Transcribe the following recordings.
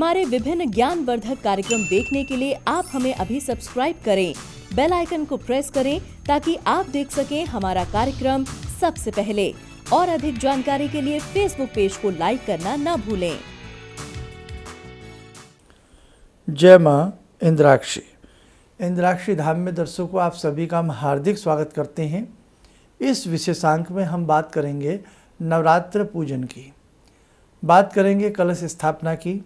हमारे विभिन्न ज्ञानवर्धक कार्यक्रम देखने के लिए आप हमें अभी सब्सक्राइब करें, बेल आइकन को प्रेस करें ताकि आप देख सकें हमारा कार्यक्रम सबसे पहले। और अधिक जानकारी के लिए फेसबुक पेज को लाइक करना न भूलें। जय मां इंद्राक्षी। इंद्राक्षी धाम में दर्शकों आप सभी का हम हार्दिक स्वागत करते हैं। इस विशेषांक में हम बात करेंगे नवरात्र पूजन की, बात करेंगे कलश स्थापना की,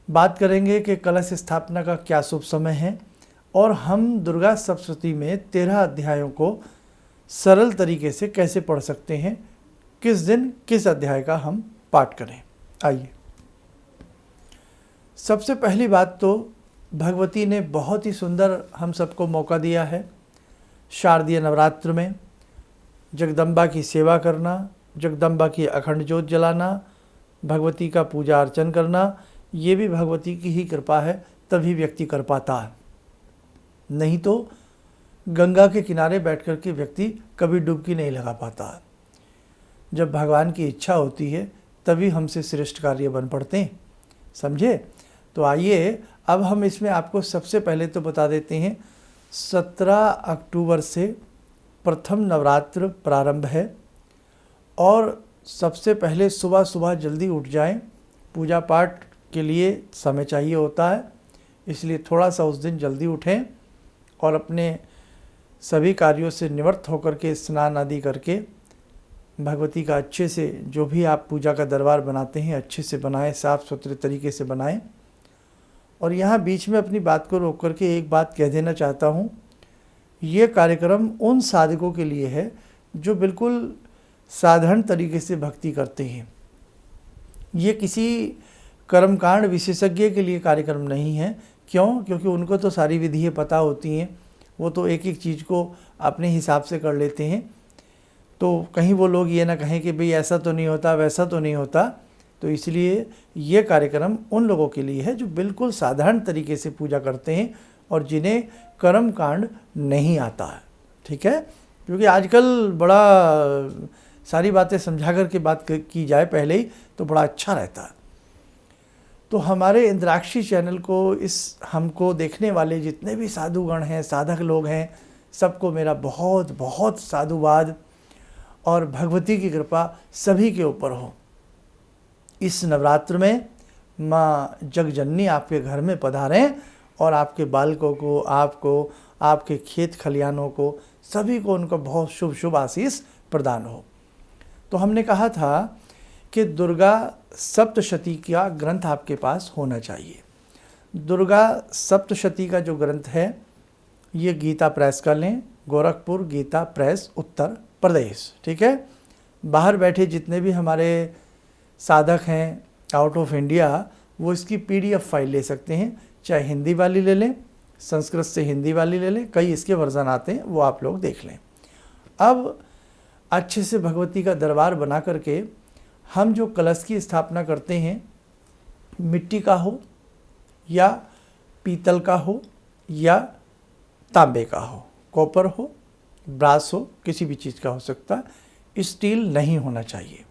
बात करेंगे कि कलश स्थापना का क्या शुभ समय है और हम दुर्गा सप्तशती में 13 अध्यायों को सरल तरीके से कैसे पढ़ सकते हैं, किस दिन किस अध्याय का हम पाठ करें। आइए, सबसे पहली बात तो भगवती ने बहुत ही सुंदर हम सबको मौका दिया है शारदीय नवरात्र में जगदम्बा की सेवा करना, जगदम्बा की अखंड ज्योत जलाना, भगवती का पूजा अर्चन करना। ये भी भगवती की ही कृपा है, तभी व्यक्ति कर पाता है। नहीं तो गंगा के किनारे बैठ कर के व्यक्ति कभी डुबकी नहीं लगा पाता है। जब भगवान की इच्छा होती है तभी हमसे श्रेष्ठ कार्य बन पड़ते हैं, समझे। तो आइए अब हम इसमें आपको सबसे पहले तो बता देते हैं 17 अक्टूबर से प्रथम नवरात्र प्रारंभ है और सबसे पहले सुबह सुबह जल्दी उठ जाएं। पूजा पाठ के लिए समय चाहिए होता है, इसलिए थोड़ा सा उस दिन जल्दी उठें और अपने सभी कार्यों से निवृत्त होकर के स्नान आदि करके भगवती का अच्छे से जो भी आप पूजा का दरबार बनाते हैं अच्छे से बनाएं, साफ़ सुथरे तरीके से बनाएं। और यहाँ बीच में अपनी बात को रोक करके एक बात कह देना चाहता हूँ, ये कार्यक्रम उन साधकों के लिए है जो बिल्कुल साधारण तरीके से भक्ति करते हैं। ये किसी कर्मकांड विशेषज्ञ के लिए कार्यक्रम नहीं है। क्यों? क्योंकि उनको तो सारी विधियाँ पता होती हैं, वो तो एक एक चीज़ को अपने हिसाब से कर लेते हैं। तो कहीं वो लोग ये ना कहें कि भाई ऐसा तो नहीं होता, वैसा तो नहीं होता। तो इसलिए ये कार्यक्रम उन लोगों के लिए है जो बिल्कुल साधारण तरीके से पूजा करते हैं और जिन्हें कर्म कांड नहीं आता है, ठीक है। क्योंकि आजकल बड़ा सारी बातें समझा करके बात की जाए पहले ही तो बड़ा अच्छा रहता है। तो हमारे इंद्राक्षी चैनल को हमको देखने वाले जितने भी साधुगण हैं, साधक लोग हैं, सबको मेरा बहुत बहुत साधुवाद और भगवती की कृपा सभी के ऊपर हो। इस नवरात्र में माँ जगजननी आपके घर में पधारें और आपके बालकों को, आपको, आपके खेत खलियानों को, सभी को उनका बहुत शुभ शुभ आशीष प्रदान हो। तो हमने कहा था कि दुर्गा सप्तशती का ग्रंथ आपके पास होना चाहिए। दुर्गा सप्तशती का जो ग्रंथ है ये गीता प्रेस का लें, गोरखपुर गीता प्रेस उत्तर प्रदेश, ठीक है। बाहर बैठे जितने भी हमारे साधक हैं आउट ऑफ इंडिया, वो इसकी PDF फाइल ले सकते हैं, चाहे हिंदी वाली ले लें, संस्कृत से हिंदी वाली ले लें, कई इसके वर्जन आते हैं, वो आप लोग देख लें। अब अच्छे से भगवती का दरबार बना करके हम जो कलश की स्थापना करते हैं, मिट्टी का हो या पीतल का हो या तांबे का हो, कॉपर हो, ब्रास हो, किसी भी चीज़ का हो सकता है, स्टील नहीं होना चाहिए।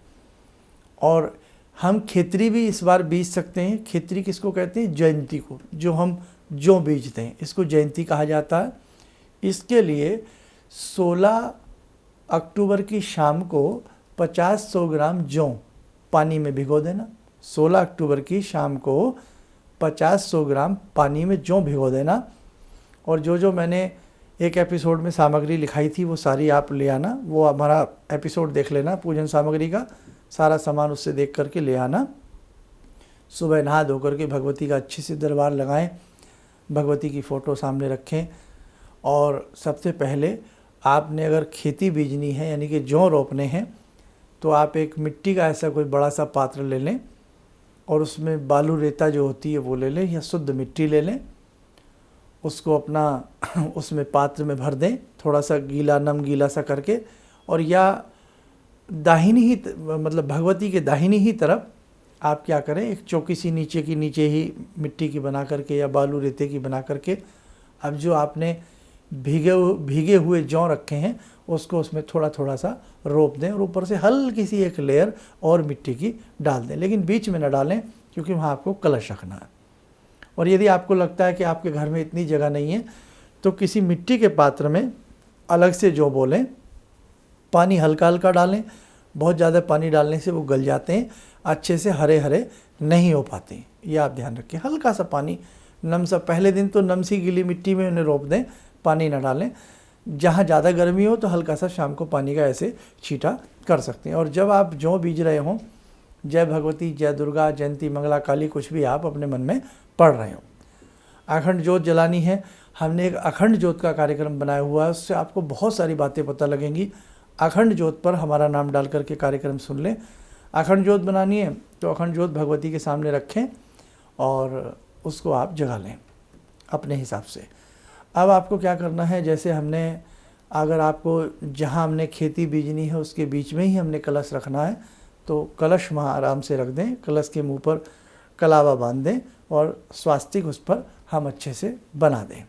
और हम खेतरी भी इस बार बीज सकते हैं। खेतरी किसको कहते हैं? जयंती को, जो हम जौ बीजते हैं, इसको जयंती कहा जाता है। इसके लिए 16 अक्टूबर की शाम को 50-100 ग्राम जौ पानी में भिगो देना। 16 अक्टूबर की शाम को 50-100 ग्राम पानी में जौ भिगो देना। और जो मैंने एक एपिसोड में सामग्री लिखाई थी वो सारी आप ले आना, वो हमारा एपिसोड देख लेना पूजन सामग्री का, सारा सामान उससे देख करके ले आना। सुबह नहा धो करके भगवती का अच्छे से दरबार लगाएं, भगवती की फ़ोटो सामने रखें। और सबसे पहले आपने अगर खेती बीजनी है यानी कि जौ रोपने हैं तो आप एक मिट्टी का ऐसा कोई बड़ा सा पात्र ले लें और उसमें बालू रेता जो होती है वो ले लें या शुद्ध मिट्टी ले लें। उसको अपना उसमें पात्र में भर दें, थोड़ा सा गीला, नम गीला सा करके, और या दाहिनी ही मतलब भगवती के दाहिनी ही तरफ आप क्या करें, एक चौकी सी नीचे ही मिट्टी की बना करके या बालू रेते की बना करके अब जो आपने भीगे हुए जौ रखे हैं उसको उसमें थोड़ा थोड़ा सा रोप दें और ऊपर से हल्की सी एक लेयर और मिट्टी की डाल दें, लेकिन बीच में न डालें क्योंकि वहाँ आपको कलश रखना है। और यदि आपको लगता है कि आपके घर में इतनी जगह नहीं है तो किसी मिट्टी के पात्र में अलग से जो बोलें, पानी हल्का हल्का डालें। बहुत ज़्यादा पानी डालने से वो गल जाते हैं, अच्छे से हरे हरे नहीं हो पाते, ये आप ध्यान रखें। हल्का सा पानी नम सा, पहले दिन तो नम सी गीली मिट्टी में उन्हें रोप दें, पानी ना डालें। जहाँ ज़्यादा गर्मी हो तो हल्का सा शाम को पानी का ऐसे छींटा कर सकते हैं। और जब आप जौ बीज रहे हों, जय भगवती, जय दुर्गा, जयंती मंगला काली, कुछ भी आप अपने मन में पढ़ रहे हो, अखंड ज्योत जलानी है। हमने एक अखंड ज्योत का कार्यक्रम बनाया हुआ है, उससे आपको बहुत सारी बातें पता लगेंगी। अखंड ज्योत पर हमारा नाम डाल करके कार्यक्रम सुन लें। अखंड ज्योत बनानी है तो अखंड ज्योत भगवती के सामने रखें और उसको आप जगा लें अपने हिसाब से। अब आपको क्या करना है, जैसे हमने, अगर आपको जहाँ हमने खेती बीजनी है उसके बीच में ही हमने कलश रखना है तो कलश वहाँ आराम से रख दें, कलश के मुंह पर कलावा बांध दें और स्वास्तिक उस पर हम अच्छे से बना दें।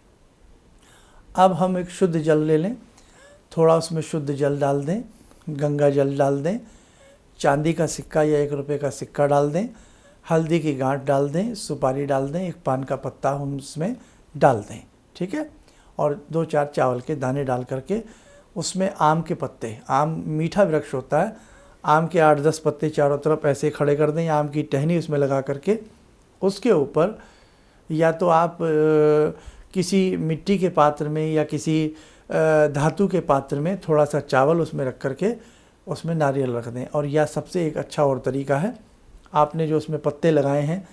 अब हम एक शुद्ध जल ले लें, थोड़ा उसमें शुद्ध जल डाल दें, गंगा जल डाल दें, चांदी का सिक्का या 1 रुपये का सिक्का डाल दें, हल्दी की गांठ डाल दें, सुपारी डाल दें, एक पान का पत्ता हम उसमें डाल दें, ठीक है। और 2-4 चावल के दाने डाल करके उसमें आम के पत्ते, आम मीठा वृक्ष होता है, आम के 8-10 पत्ते चारों तरफ ऐसे खड़े कर दें, आम की टहनी उसमें लगा करके उसके ऊपर या तो आप किसी मिट्टी के पात्र में या किसी धातु के पात्र में थोड़ा सा चावल उसमें रख करके उसमें नारियल रख दें। और यह सबसे एक अच्छा और तरीका है, आपने जो उसमें पत्ते लगाए हैं,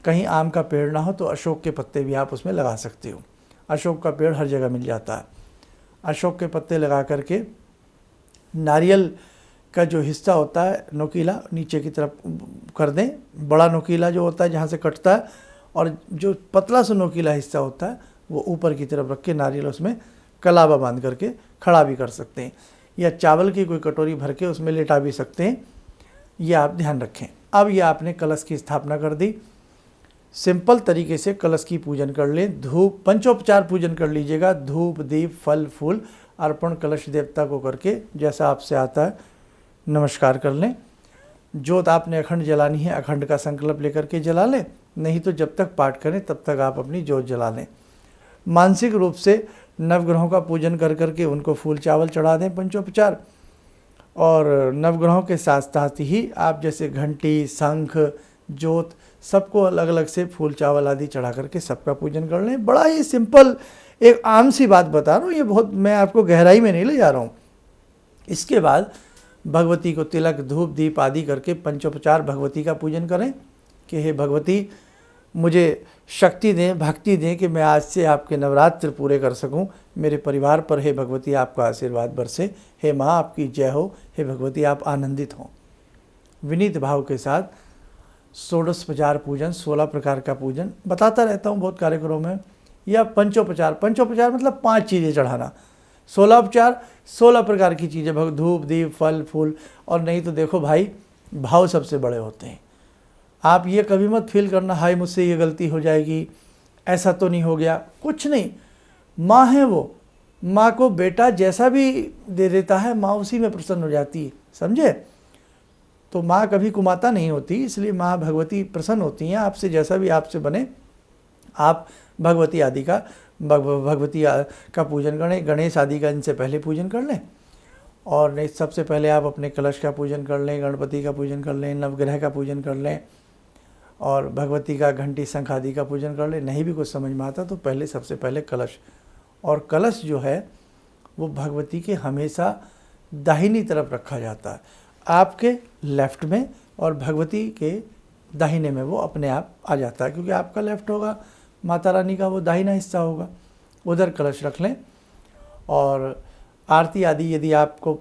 कहीं आम का पेड़ ना हो तो अशोक के पत्ते भी आप उसमें लगा सकते हो। अशोक का पेड़ हर जगह मिल जाता है। अशोक के पत्ते लगा करके नारियल का जो हिस्सा होता है नोकीला नीचे की तरफ कर दें, बड़ा नोकीला जो होता है जहाँ से कटता है, और जो पतला सा नोकीला हिस्सा होता है वो ऊपर की तरफ रख के नारियल उसमें कलावा बांध करके खड़ा भी कर सकते हैं, या चावल की कोई कटोरी भर के उसमें लेटा भी सकते हैं, ये आप ध्यान रखें। अब ये आपने कलश की स्थापना कर दी, सिंपल तरीके से कलश की पूजन कर लें। धूप, पंचोपचार पूजन कर लीजिएगा, धूप दीप फल फूल अर्पण कलश देवता को करके जैसा आपसे आता है नमस्कार कर लें। ज्योत आपने अखंड जलानी है, अखंड का संकल्प लेकर के जला लें, नहीं तो जब तक पाठ करें तब तक आप अपनी ज्योत जला लें। मानसिक रूप से नवग्रहों का पूजन कर करके उनको फूल चावल चढ़ा दें पंचोपचार, और नवग्रहों के साथ साथ ही आप जैसे घंटी, शंख, ज्योत सबको अलग अलग से फूल चावल आदि चढ़ा करके सबका पूजन कर लें। बड़ा ही सिंपल एक आम सी बात बता रहा हूँ, ये बहुत, मैं आपको गहराई में नहीं ले जा रहा हूँ। इसके बाद भगवती को तिलक धूप दीप आदि करके पंचोपचार भगवती का पूजन करें कि हे भगवती मुझे शक्ति दें, भक्ति दें कि मैं आज से आपके नवरात्र पूरे कर सकूं, मेरे परिवार पर हे भगवती आपका आशीर्वाद बरसे, हे माँ आपकी जय हो, हे भगवती आप आनंदित हों। विनीत भाव के साथ षोडशोपचार पूजन, 16 प्रकार का पूजन बताता रहता हूँ बहुत कार्यक्रमों में, या पंचोपचार, पंचोपचार मतलब 5 चीज़ें चढ़ाना, 16 उपचार 16 प्रकार की चीज़ें, धूप दीप फल फूल। और नहीं तो देखो भाई, भाव सबसे बड़े होते हैं। आप ये कभी मत फील करना हाय मुझसे ये गलती हो जाएगी, ऐसा तो नहीं हो गया, कुछ नहीं। माँ है वो, माँ को बेटा जैसा भी दे देता है माँ उसी में प्रसन्न हो जाती है, समझे। तो माँ कभी कुमाता नहीं होती, इसलिए माँ भगवती प्रसन्न होती हैं आपसे, जैसा भी आपसे बने आप भगवती आदि का भगवती का पूजन करें। गणेश आदि का इनसे पहले पूजन कर लें, और नहीं सबसे पहले आप अपने कलश का पूजन कर लें, गणपति का पूजन कर लें, नवग्रह का पूजन कर लें, और भगवती का घंटी शंख आदि का पूजन कर लें। नहीं भी कुछ समझ में आता तो पहले सबसे पहले कलश, और कलश जो है वो भगवती के हमेशा दाहिनी तरफ रखा जाता है, आपके लेफ्ट में, और भगवती के दाहिने में वो अपने आप आ जाता है, क्योंकि आपका लेफ्ट होगा, माता रानी का वो दाहिना हिस्सा होगा, उधर कलश रख लें। और आरती आदि यदि आपको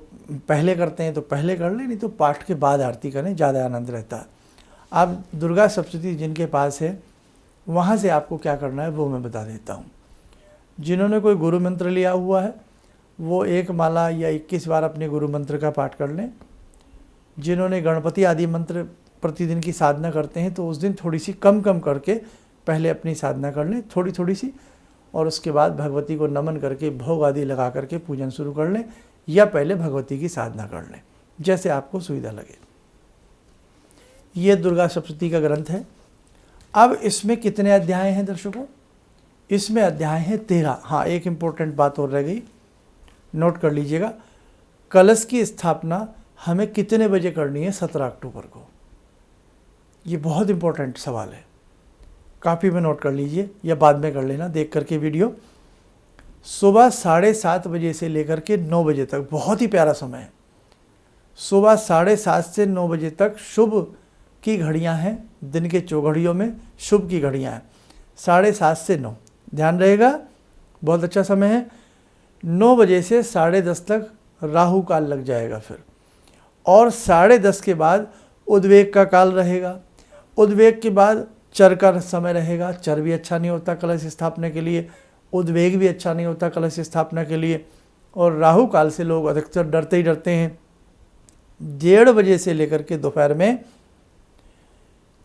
पहले करते हैं तो पहले कर लें, नहीं तो पाठ के बाद आरती करें, ज़्यादा आनंद रहता है। अब दुर्गा सप्तशती जिनके पास है वहाँ से आपको क्या करना है वो मैं बता देता हूँ। जिन्होंने कोई गुरु मंत्र लिया हुआ है वो 1 माला या 21 बार अपने गुरु मंत्र का पाठ कर लें। जिन्होंने गणपति आदि मंत्र प्रतिदिन की साधना करते हैं तो उस दिन थोड़ी सी कम करके पहले अपनी साधना कर लें, थोड़ी सी, और उसके बाद भगवती को नमन करके भोग आदि लगा करके पूजन शुरू कर लें, या पहले भगवती की साधना कर लें, जैसे आपको सुविधा लगे। ये दुर्गा सप्तशती का ग्रंथ है, अब इसमें कितने अध्याय हैं दर्शकों? इसमें अध्याय हैं 13। हाँ, एक इम्पोर्टेंट बात और रह गई, नोट कर लीजिएगा। कलश की स्थापना हमें कितने बजे करनी है 17 अक्टूबर को? ये बहुत इम्पोर्टेंट सवाल है, कापी में नोट कर लीजिए या बाद में कर लेना देख करके वीडियो। सुबह 7:30 बजे से लेकर के 9 बजे तक, बहुत ही प्यारा समय है। सुबह 7:30 से 9 बजे तक शुभ की घड़ियां हैं, दिन के चौघड़ियों में शुभ की घड़ियां हैं। 7:30 से 9, ध्यान रहेगा, बहुत अच्छा समय है। 9 बजे से 10:30 तक राहु काल लग जाएगा फिर, और 10:30 के बाद उद्वेग का काल रहेगा। उद्वेग के बाद चर का समय रहेगा। चर भी अच्छा नहीं होता कलश स्थापना के लिए, उद्वेग भी अच्छा नहीं होता कलश स्थापना के लिए। और राहु काल से लोग अधिकतर डरते ही डरते हैं। 1:30 बजे से लेकर के दोपहर में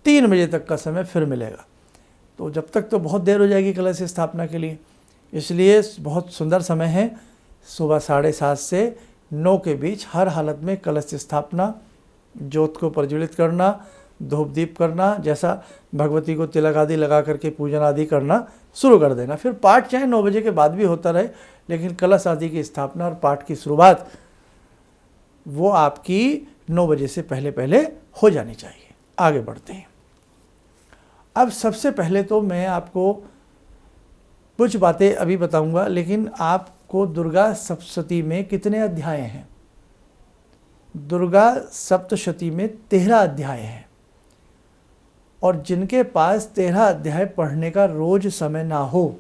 3 बजे तक का समय फिर मिलेगा। तो जब तक तो बहुत देर हो जाएगी कलश स्थापना के लिए, इसलिए बहुत सुंदर समय है। सुबह 7:30 से 9 के बीच हर हालत में कलश स्थापना, ज्योत को प्रज्वलित करना, धूप दीप करना, जैसा भगवती को तिलक आदि लगा करके पूजन आदि करना शुरू कर देना। फिर पाठ चाहे 9 बजे के बाद भी होता रहे, लेकिन कलश आदि की स्थापना और पाठ की शुरुआत वो आपकी 9 बजे से पहले पहले हो जानी चाहिए। आगे बढ़ते हैं। अब सबसे पहले तो मैं आपको कुछ बातें अभी बताऊंगा, लेकिन आपको दुर्गा सप्तशती में कितने अध्याय हैं? दुर्गा सप्तशती में 13 अध्याय हैं। और जिनके पास 13 अध्याय पढ़ने का रोज समय ना हो,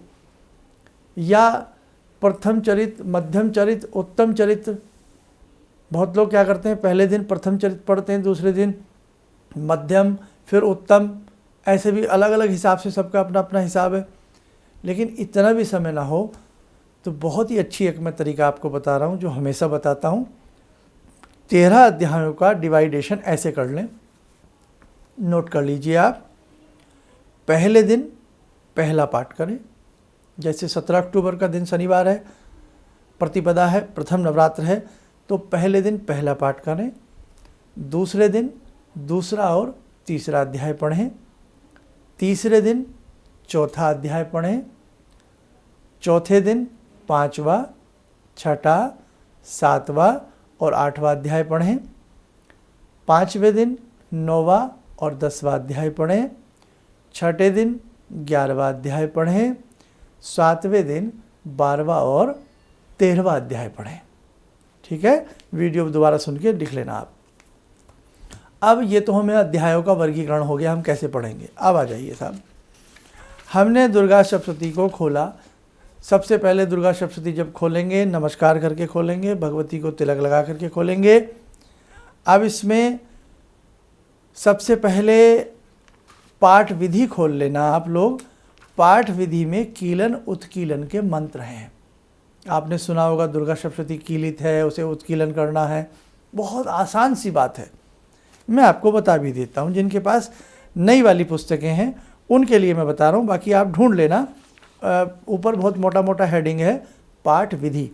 या प्रथम चरित, मध्यम चरित, उत्तम चरित, बहुत लोग क्या करते हैं, पहले दिन प्रथम चरित पढ़ते हैं, दूसरे दिन मध्यम, फिर उत्तम, ऐसे भी अलग अलग हिसाब से सबका अपना अपना हिसाब है। लेकिन इतना भी समय ना हो तो बहुत ही अच्छी एक मैं तरीका आपको बता रहा हूँ, जो हमेशा बताता हूँ। 13 अध्यायों का डिवाइडेशन ऐसे कर लें, नोट कर लीजिए आप। पहले दिन पहला पाठ करें, जैसे 17 अक्टूबर का दिन शनिवार है, प्रतिपदा है, प्रथम नवरात्र है, तो पहले दिन पहला पाठ करें। दूसरे दिन दूसरा और तीसरा अध्याय पढ़ें। तीसरे दिन चौथा अध्याय पढ़ें। चौथे दिन 5वां, 6वां, 7वां और 8वां अध्याय पढ़ें। 5वें दिन 9वां और 10वां अध्याय पढ़ें। 6ठे दिन 11वां अध्याय पढ़ें। 7वें दिन 12वां और 13वां अध्याय पढ़ें। ठीक है, वीडियो दोबारा सुन के लिख लेना आप। अब ये तो हमें अध्यायों का वर्गीकरण हो गया, हम कैसे पढ़ेंगे। अब आ जाइए साहब, हमने दुर्गा सप्तशती को खोला। सबसे पहले दुर्गा सप्तशती जब खोलेंगे, नमस्कार करके खोलेंगे, भगवती को तिलक लगा करके खोलेंगे। अब इसमें सबसे पहले पाठ विधि खोल लेना आप लोग। पाठ विधि में कीलन उत्कीलन के मंत्र हैं। आपने सुना होगा दुर्गा सप्तशती कीलित है, उसे उत्कीलन करना है। बहुत आसान सी बात है, मैं आपको बता भी देता हूँ। जिनके पास नई वाली पुस्तकें हैं उनके लिए मैं बता रहा हूँ, बाकी आप ढूंढ लेना। ऊपर बहुत मोटा मोटा हेडिंग है, पाठ विधि।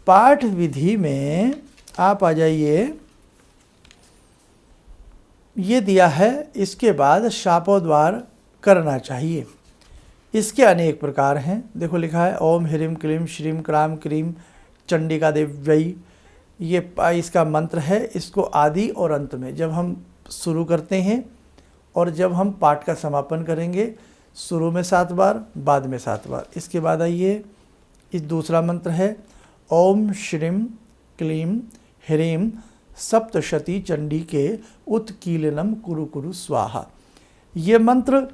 पाठ विधि में आप आ जाइए, ये दिया है। इसके बाद शापोद्वार करना चाहिए। इसके अनेक प्रकार हैं, देखो लिखा है ओम ह्रीम क्लीम श्रीम क्राम क्रीम चंडिका देव्यै। ये इसका मंत्र है। इसको आदि और अंत में जब हम शुरू करते हैं और जब हम पाठ का समापन करेंगे, शुरू में 7 बार, बाद में 7 बार। इसके बाद आइए, इस दूसरा मंत्र है ओम श्रीम क्लीम ह्रीम सप्तशती चंडी के उत्कीलनम कुरु कुरु स्वाहा। ये मंत्र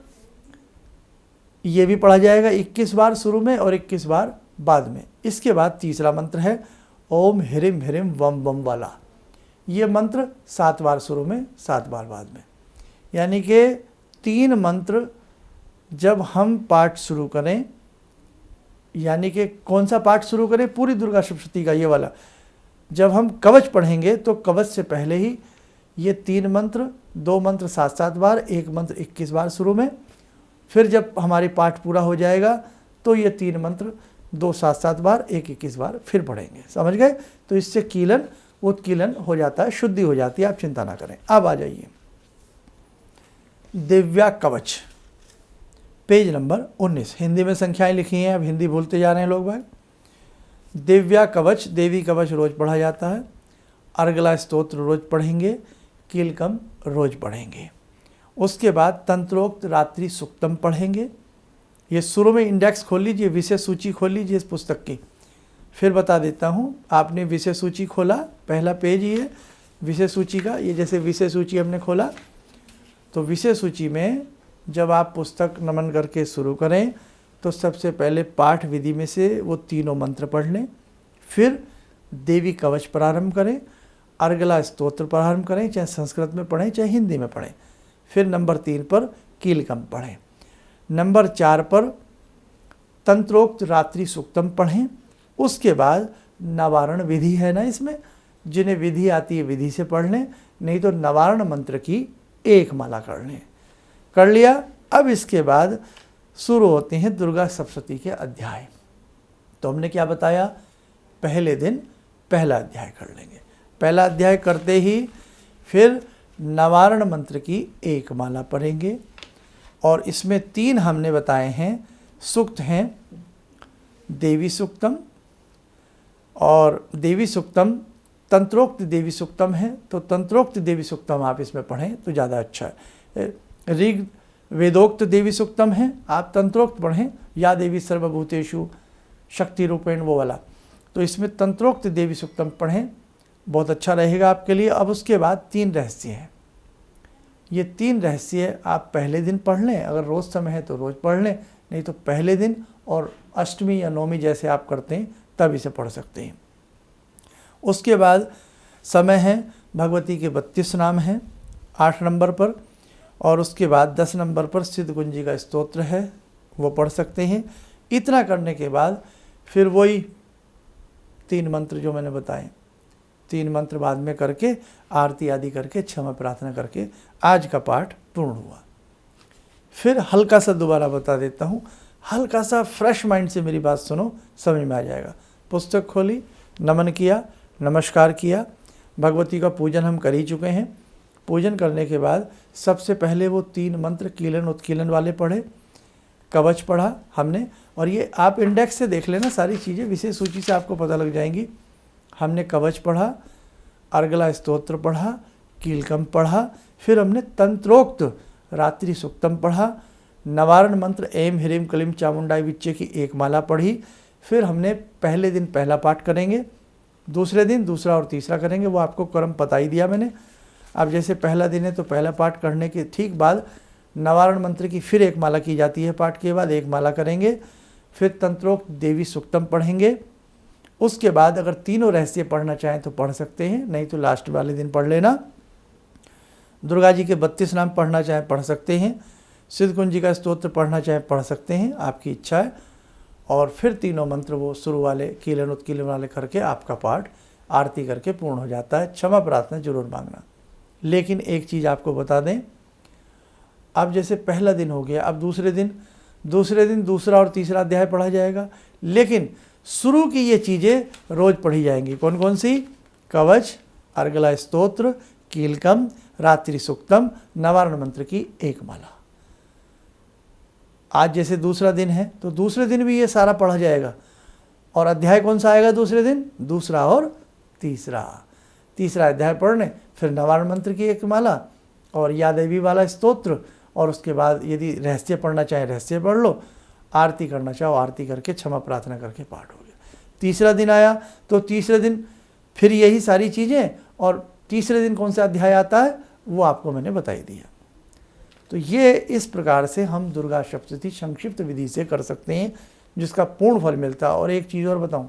ये भी पढ़ा जाएगा 21 बार शुरू में और 21 बार बाद में। इसके बाद तीसरा मंत्र है ओम ह्रीम ह्रीम वम वम वाला। ये मंत्र 7 बार शुरू में, 7 बार बाद में। यानी कि 3 मंत्र जब हम पाठ शुरू करें, यानी कि कौन सा पाठ शुरू करें, पूरी दुर्गा सप्तशती का ये वाला। जब हम कवच पढ़ेंगे तो कवच से पहले ही ये 3 मंत्र, 2 मंत्र 7-7 बार, 1 मंत्र 21 बार शुरू में। फिर जब हमारी पाठ पूरा हो जाएगा तो ये 3 मंत्र 2 7-7 बार, 1 21 बार फिर पढ़ेंगे। समझ गए? तो इससे कीलन उत्कीलन हो जाता है, शुद्धि हो जाती है, आप चिंता ना करें। अब आ जाइए दिव्या कवच। Page number 19। हिंदी में संख्याएं लिखी हैं, अब हिंदी भूलते जा रहे हैं लोग भाई। दिव्या कवच, देवी कवच रोज पढ़ा जाता है। अर्गला स्तोत्र रोज पढ़ेंगे। कीलकम रोज पढ़ेंगे। उसके बाद तंत्रोक्त रात्रि सुक्तम पढ़ेंगे। ये शुरू में इंडेक्स खोल लीजिए, विषय सूची खोल लीजिए इस पुस्तक की। फिर बता देता हूँ, आपने विषय सूची खोला, पहला पेज ही है विषय सूची का। ये जैसे विषय सूची हमने खोला, तो विषय सूची में जब आप पुस्तक नमन करके शुरू करें तो सबसे पहले पाठ विधि में से वो तीनों मंत्र पढ़ लें। फिर देवी कवच प्रारंभ करें, अर्गला स्तोत्र प्रारंभ करें, चाहे संस्कृत में पढ़ें चाहे हिंदी में पढ़ें। फिर नंबर 3 पर कीलकम पढ़ें। नंबर 4 पर तंत्रोक्त रात्रि सुक्तम पढ़ें। उसके बाद नवारण विधि है ना इसमें, जिन्हें विधि आती है विधि से पढ़ लें, नहीं तो नवारण मंत्र की एक माला कर लें। कर लिया। अब इसके बाद शुरू होते हैं दुर्गा सप्तशती के अध्याय। तो हमने क्या बताया, पहले दिन पहला अध्याय कर लेंगे। पहला अध्याय करते ही फिर नवारण मंत्र की एक माला पढ़ेंगे। और इसमें 3 हमने बताए हैं सूक्त हैं। देवी सूक्तम और देवी सूक्तम तंत्रोक्त देवी सूक्तम है, तो तंत्रोक्त देवी सूक्तम आप इसमें पढ़ें तो ज़्यादा अच्छा है। ऋग वेदोक्त देवी सूक्तम है, आप तंत्रोक्त पढ़ें, या देवी सर्वभूतेषु शक्ति रूपेण वो वाला। तो इसमें तंत्रोक्त देवी सूक्तम पढ़ें, बहुत अच्छा रहेगा आपके लिए। अब उसके बाद 3 रहस्य हैं। ये 3 रहस्य आप पहले दिन पढ़ लें, अगर रोज़ समय है तो रोज़ पढ़ लें, नहीं तो पहले दिन और अष्टमी या नवमी जैसे आप करते हैं तब इसे पढ़ सकते हैं। उसके बाद समय है, भगवती के 32 नाम हैं 8 नंबर पर। और उसके बाद 10 नंबर पर सिद्ध कुंजी का स्तोत्र है, वो पढ़ सकते हैं। इतना करने के बाद फिर वही 3 मंत्र जो मैंने बताए, 3 मंत्र बाद में करके आरती आदि करके क्षमा प्रार्थना करके आज का पाठ पूर्ण हुआ। फिर हल्का सा दोबारा बता देता हूँ, हल्का सा फ्रेश माइंड से मेरी बात सुनो, समझ में आ जाएगा। पुस्तक खोली, नमन किया, नमस्कार किया, भगवती का पूजन हम कर ही चुके हैं। पूजन करने के बाद सबसे पहले वो 3 मंत्र कीलन उत्कीलन वाले पढ़े, कवच पढ़ा हमने। और ये आप इंडेक्स से देख लेना, सारी चीज़ें विषय सूची से आपको पता लग जाएंगी। हमने कवच पढ़ा, अर्गला स्तोत्र पढ़ा, कीलकम पढ़ा, फिर हमने तंत्रोक्त रात्रि सुक्तम पढ़ा, नवारण मंत्र ऐं ह्रीं क्लीं चामुंडाई विच्चे की एक माला पढ़ी। फिर हमने पहले दिन पहला पाठ करेंगे, दूसरे दिन दूसरा और तीसरा करेंगे, वो आपको क्रम बता ही दिया मैंने। अब जैसे पहला दिन है तो पहला पाठ करने के ठीक बाद नवारण मंत्र की फिर एक माला की जाती है, पाठ के बाद एक माला करेंगे। फिर तंत्रोक्त देवी सुक्तम पढ़ेंगे। उसके बाद अगर तीनों रहस्य पढ़ना चाहें तो पढ़ सकते हैं, नहीं तो लास्ट वाले दिन पढ़ लेना। दुर्गा जी के 32 नाम पढ़ना चाहें पढ़ सकते हैं, सिद्ध कुंजी का स्तोत्र पढ़ना चाहें पढ़ सकते हैं, आपकी इच्छा है। और फिर तीनों मंत्र वो शुरू वाले कीलन उत्कीलन वाले करके आपका पाठ आरती करके पूर्ण हो जाता है। क्षमा प्रार्थना जरूर मांगना। लेकिन एक चीज़ आपको बता दें, अब जैसे पहला दिन हो गया, अब दूसरे दिन दूसरा और तीसरा अध्याय पढ़ा जाएगा, लेकिन शुरू की ये चीज़ें रोज पढ़ी जाएंगी। कौन कौन सी? कवच, अर्गला स्तोत्र, कीलकम, रात्रि सुक्तम, नवारण मंत्र की एक माला। आज जैसे दूसरा दिन है तो दूसरे दिन भी ये सारा पढ़ा जाएगा। और अध्याय कौन सा आएगा दूसरे दिन? दूसरा और तीसरा अध्याय पढ़ने, फिर नवारण मंत्र की एक माला और या देवी वाला स्तोत्र। और उसके बाद यदि रहस्य पढ़ना चाहे रहस्य पढ़ लो, आरती करना चाहो आरती करके क्षमा प्रार्थना करके पाठ हो गया। तीसरा दिन आया तो तीसरे दिन फिर यही सारी चीज़ें, और तीसरे दिन कौन सा अध्याय आता है वो आपको मैंने बता ही दिया। तो ये इस प्रकार से हम दुर्गा सप्तशती संक्षिप्त विधि से कर सकते हैं, जिसका पूर्ण फल मिलता है। और एक चीज़ और बताऊं,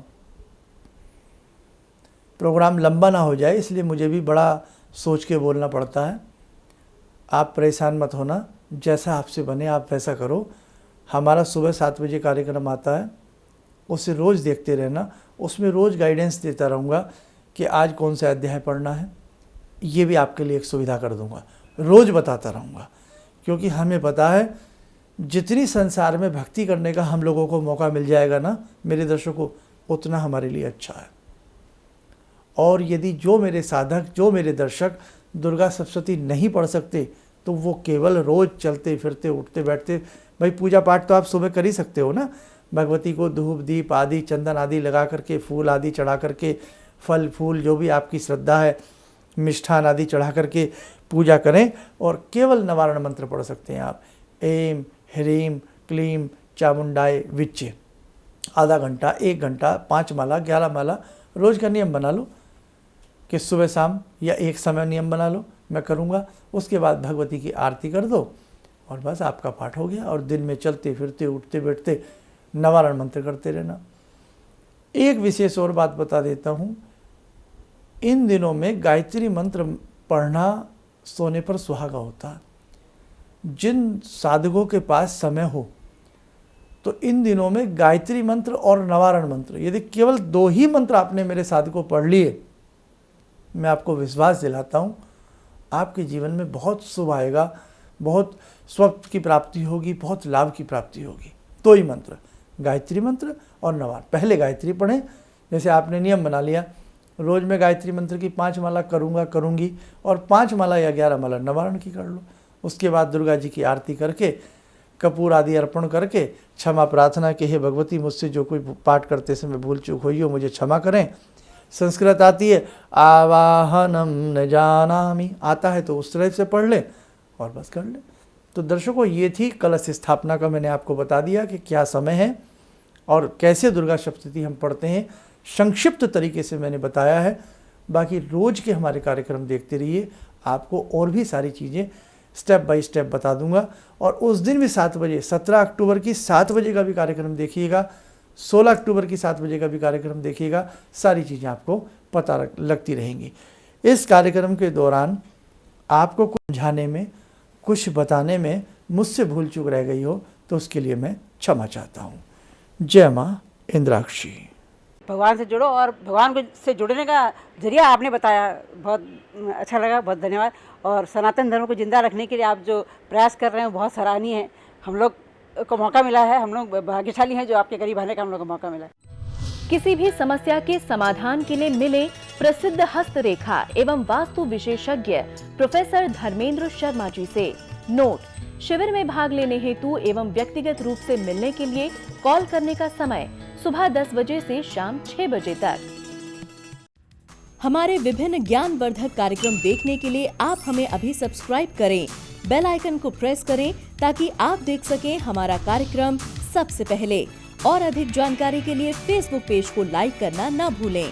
प्रोग्राम लंबा ना हो जाए इसलिए मुझे भी बड़ा सोच के बोलना पड़ता है। आप परेशान मत होना, जैसा आपसे बने आप वैसा करो। हमारा सुबह 7 बजे कार्यक्रम आता है, उसे रोज़ देखते रहना। उसमें रोज़ गाइडेंस देता रहूँगा कि आज कौन सा अध्याय पढ़ना है। ये भी आपके लिए एक सुविधा कर दूँगा, रोज़ बताता रहूँगा। क्योंकि हमें पता है जितनी संसार में भक्ति करने का हम लोगों को मौका मिल जाएगा ना मेरे दर्शकों, उतना हमारे लिए अच्छा है। और यदि जो मेरे साधक, जो मेरे दर्शक दुर्गा सप्तशती नहीं पढ़ सकते, तो वो केवल रोज़ चलते फिरते उठते बैठते भाई पूजा पाठ तो आप सुबह कर ही सकते हो ना, भगवती को धूप दीप आदि चंदन आदि लगा करके, फूल आदि चढ़ा करके, फल फूल जो भी आपकी श्रद्धा है, मिष्ठान आदि चढ़ा करके पूजा करें। और केवल निवारण मंत्र पढ़ सकते हैं आप, ऐं ह्रीं क्लीं चामुंडाय विच्चे। आधा घंटा, 1 घंटा, 5 माला 11 माला रोज़ का नियम बना लो कि सुबह शाम या एक समय नियम बना लो, मैं करूँगा। उसके बाद भगवती की आरती कर दो और बस आपका पाठ हो गया। और दिन में चलते फिरते उठते बैठते निवारण मंत्र करते रहना। एक विशेष और बात बता देता हूँ, इन दिनों में गायत्री मंत्र पढ़ना सोने पर सुहागा होता है। जिन साधकों के पास समय हो तो इन दिनों में गायत्री मंत्र और निवारण मंत्र, यदि केवल 2 ही मंत्र आपने मेरे साधकों पढ़ लिए, मैं आपको विश्वास दिलाता हूँ आपके जीवन में बहुत शुभ आएगा, बहुत स्वस्थ की प्राप्ति होगी, बहुत लाभ की प्राप्ति होगी। 2 ही मंत्र, गायत्री मंत्र और निवारण। पहले गायत्री पढ़ें, जैसे आपने नियम बना लिया रोज़ में गायत्री मंत्र की 5 माला करूँगी और 5 माला या 11 माला निवारण की कर लो। उसके बाद दुर्गा जी की आरती करके, कपूर आदि अर्पण करके क्षमा प्रार्थना कि हे भगवती, मुझसे जो कोई पाठ करते समय भूल चूक हुई हो मुझे क्षमा करें। संस्कृत आती है, आवाहनम न जानामि, आता है तो उस तरह से पढ़ ले और बस कर ले। तो दर्शकों, ये थी कलश स्थापना का, मैंने आपको बता दिया कि क्या समय है और कैसे दुर्गा सप्तशती हम पढ़ते हैं, संक्षिप्त तरीके से मैंने बताया है। बाकी रोज़ के हमारे कार्यक्रम देखते रहिए, आपको और भी सारी चीज़ें स्टेप बाय स्टेप बता दूंगा। और उस दिन भी 7 बजे, 17 अक्टूबर की 7 बजे का भी कार्यक्रम देखिएगा, 16 अक्टूबर की 7 बजे का भी कार्यक्रम देखिएगा, सारी चीज़ें आपको पता लगती रहेंगी। इस कार्यक्रम के दौरान आपको कुछ समझाने में, कुछ बताने में मुझसे भूल चूक रह गई हो तो उसके लिए मैं क्षमा चाहता हूँ। जय माँ इंद्राक्षी। भगवान से जुड़ो और भगवान को से जुड़ने का जरिया आपने बताया, बहुत अच्छा लगा, बहुत धन्यवाद। और सनातन धर्म को जिंदा रखने के लिए आप जो प्रयास कर रहे हैं वो बहुत सराहनीय है। हम लोग को मौका मिला है, हम लोग भाग्यशाली हैं जो आपके करीब आने का हम लोग को मौका मिला है। किसी भी समस्या के समाधान के लिए मिले प्रसिद्ध हस्तरेखा एवं वास्तु विशेषज्ञ प्रोफेसर धर्मेंद्र शर्मा जी से। नोट: शिविर में भाग लेने हेतु एवं व्यक्तिगत रूप से मिलने के लिए कॉल करने का समय सुबह 10 बजे से शाम 6 बजे तक। हमारे विभिन्न ज्ञानवर्धक कार्यक्रम देखने के लिए आप हमें अभी सब्सक्राइब करें, बेल आइकन को प्रेस करें ताकि आप देख सकें हमारा कार्यक्रम सबसे पहले। और अधिक जानकारी के लिए फेसबुक पेज को लाइक करना न भूलें।